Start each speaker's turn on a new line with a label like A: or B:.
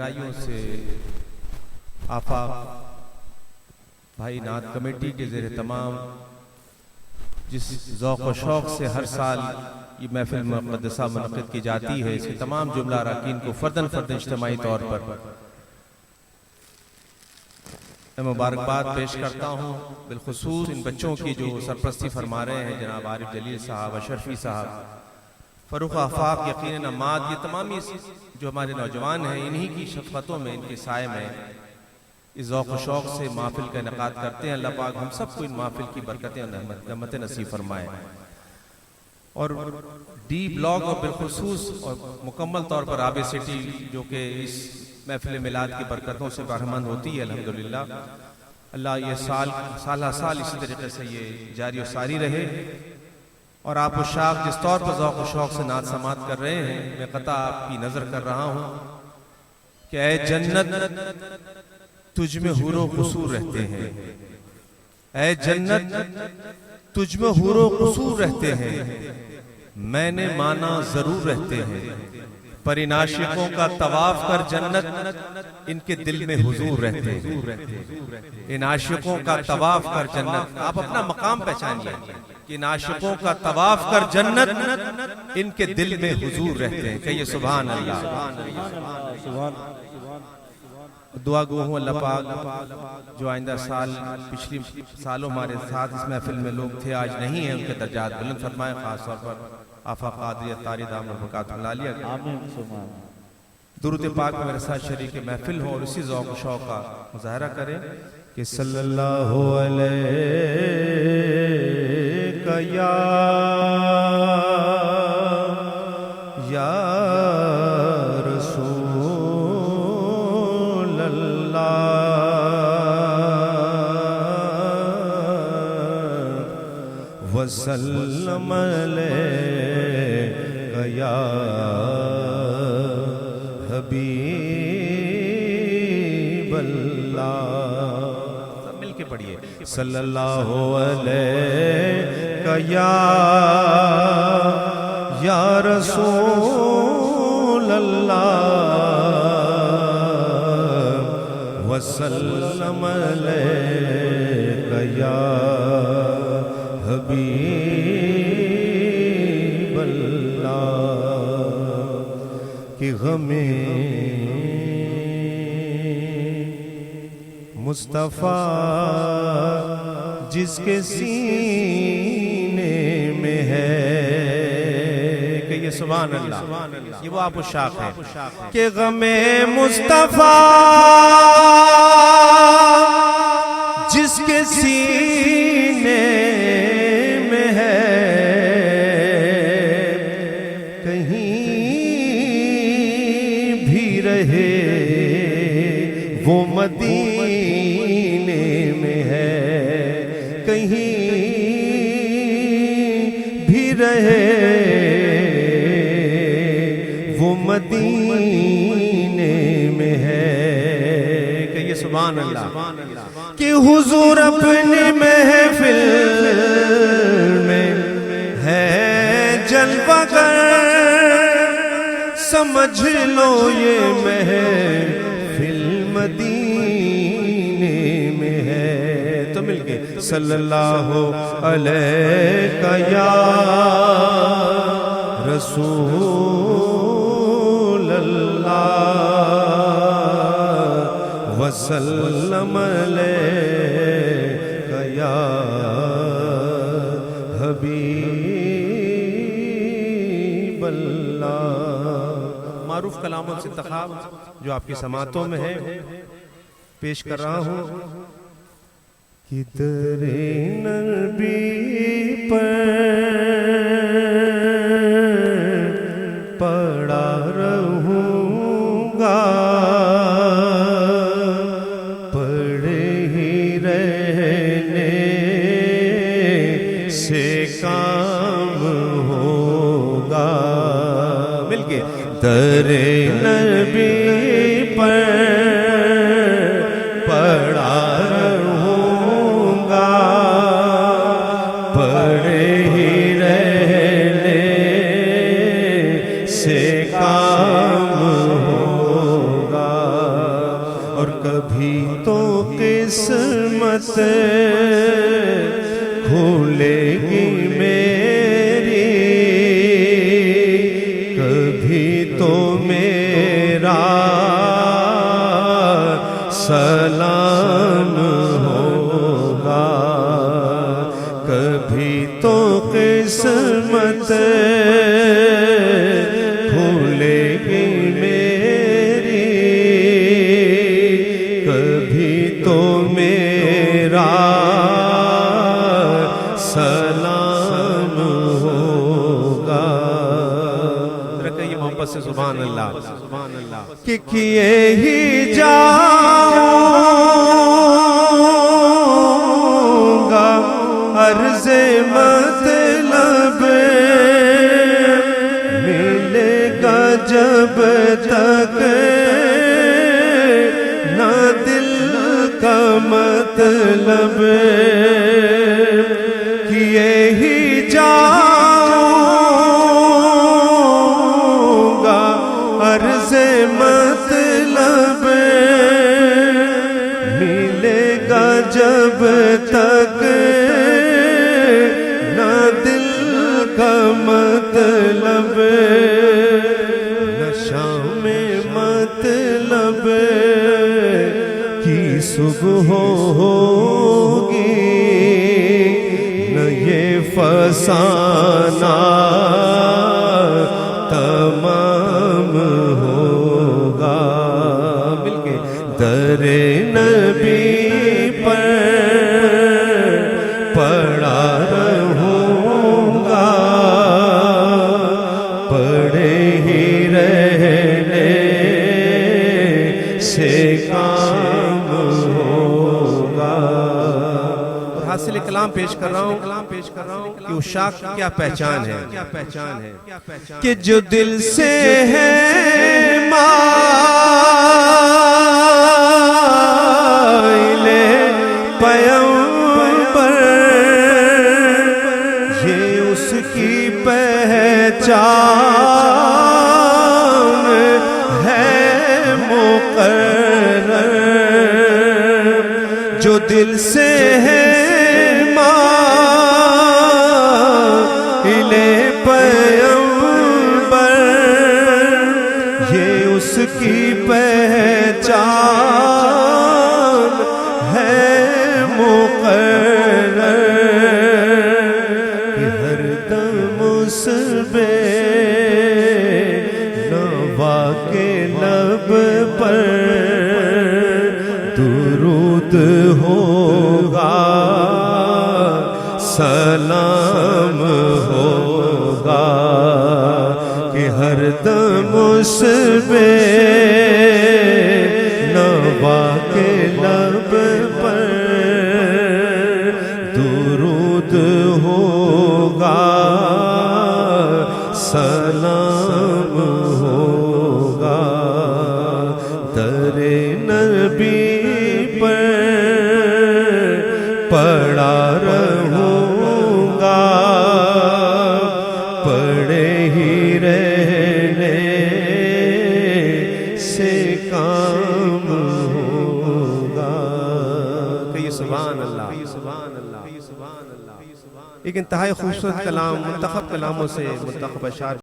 A: گہرائیوں سے آفاق بھائی نعت کمیٹی کے زیر تمام جس ذوق و شوق سے ہر سال یہ محفل مقدسہ منعقد کی جاتی ہے، اس کے تمام جملہ اراکین کو فرداً اجتماعی طور پر میں مبارکباد پیش کرتا ہوں، بالخصوص ان بچوں کی جو سرپرستی فرما رہے ہیں جناب عارف جلیل صاحب، اشرفی صاحب، فروخ آفاق، یقین اماد، یہ تمامی جو ہمارے نوجوان ہیں، انہی کی شفقتوں میں، ان کے سائے میں اس ذوق و شوق سے محفل کا انعقاد کرتے ہیں۔ اللہ پاک ہم سب کو ان محفل کی برکتیں اور رحمتیں نصیب فرمائے، اور ڈی بلاک اور بالخصوص اور مکمل طور پر آبے سٹی جو کہ اس محفل میلاد کی برکتوں سے بہرمند ہوتی ہے الحمدللہ، اللہ یہ سالہ سال اسی طریقے سے یہ جاری و ساری رہے۔ اور آپ اشاق جس طور پر ذوق و شوق سے نعت سماعت کر رہے ہیں، میں قطع آپ کی نظر کر رہا ہوں کہ اے جنت تجھ میں حور و قصور رہتے ہیں، اے جنت تجھ میں حور و قصور رہتے ہیں، میں نے مانا ضرور رہتے ہیں، پر ان عاشقوں کا طواف کر جنت ان کے دل میں حضور رہتے ہیں۔ ان عاشقوں کا طواف کر جنت، آپ اپنا مقام پہچانیے کہ ان عاشقوں کا طواف کر جنت ان کے دل میں حضور رہتے ہیں۔ کہیے سبحان اللہ۔ دعا گو ہوں اللہ پاک جو آئندہ سال پچھلی سالوں ہمارے ساتھ اس محفل میں لوگ تھے، آج نہیں ہیں، ان کے درجات بلند فرمائے، خاص طور پر آفا قادری اتاری دامن برکاتہ العالیہ، درود پاک میں میرے ساتھ شریک محفل ہوں اور اسی ذوق و شوق کا مظاہرہ کریں کہ صلی اللہ علیہ یا رسول اللہ وسلم علیہ یا حبیب اللہ۔ سب مل کے پڑھیے صلی اللہ علیہ یا رسول اللہ وسلم علیہ یا حبیب اللہ۔ کہ غم مصطفیٰ جس کے سینے میں ہے، کہیے سبحان اللہ، یہ وہ آپ اشاق ہے کہ غم مصطفیٰ جس کے سینے میں ہے، کہیں بھی رہے وہ مدینے میں ہے، کہیں بھی رہے وہ مدینے میں ہے۔ کہیے سبحان اللہ کہ حضور اپنی محفل میں ہے جلوہ گر، سمجھ لو یہ محفل مدینے میں ہے۔ تو مل کے صلی اللہ علیہ یا رسول اللہ وسلم علیہ یا حبیب اللہ۔ معروف کلاموں سے انتخاب جو آپ کی سماعتوں میں ہے پیش کر رہا ہوں کہ در نبی پر پڑا رہوں گا، پڑے ہی رہنے سے کام ہوگا۔ مل کے در نبی پر پڑا رہوں گا، پڑے ہی رہنے سے کام ہو
B: ابھی تو قسمت کھولے گی میری، کبھی تو میرا سلام ہوگا، کبھی تو قسمت کھولے گی میری، کبھی تو میرا سلام ہوگا۔
A: رکھئیے محبت سے سبحان اللہ۔
B: کہ کیے ہی جاؤں گا عرض مطلب، ملے گا جب تک نہ دل کا مطلب، کیے ہی جاؤں گا عرض مطلب، ملے گا جب تک نہ دل کا مطلب، نہ شام مطلب کی صبح ہوگی، نہ یہ فسانہ تمام ہوگا۔ مل کے در نبی پر پڑا رہوں گا، پڑے ہی رہنے سے کام ہوگا۔
A: اور حاصل کلام پیش کر رہا ہوں کہ عشاق کی کیا پہچان ہے،
B: کہ جو دل سے ہے مائل پیغمبر، یہ اس کی پہچان ہے مقرر، جو دل سے ہے مائل پیغمبر، یہ اس کی پہچان ہے مقرر، کہ ہر دم اس بے نوا کے لب پر درود ہوگا، سلام ہوگا، کہ ہر دم اس بے نوا کے لب پر درود ہوگا، سلام ہوگا، در نبی پر پڑا رہوں گا، پڑے ہی رہنے سے کام ہوگا۔
A: کہیے سبحان اللہ۔ ایک انتہائی خوبصورت کلام، منتخب کلاموں سے منتخب اشعار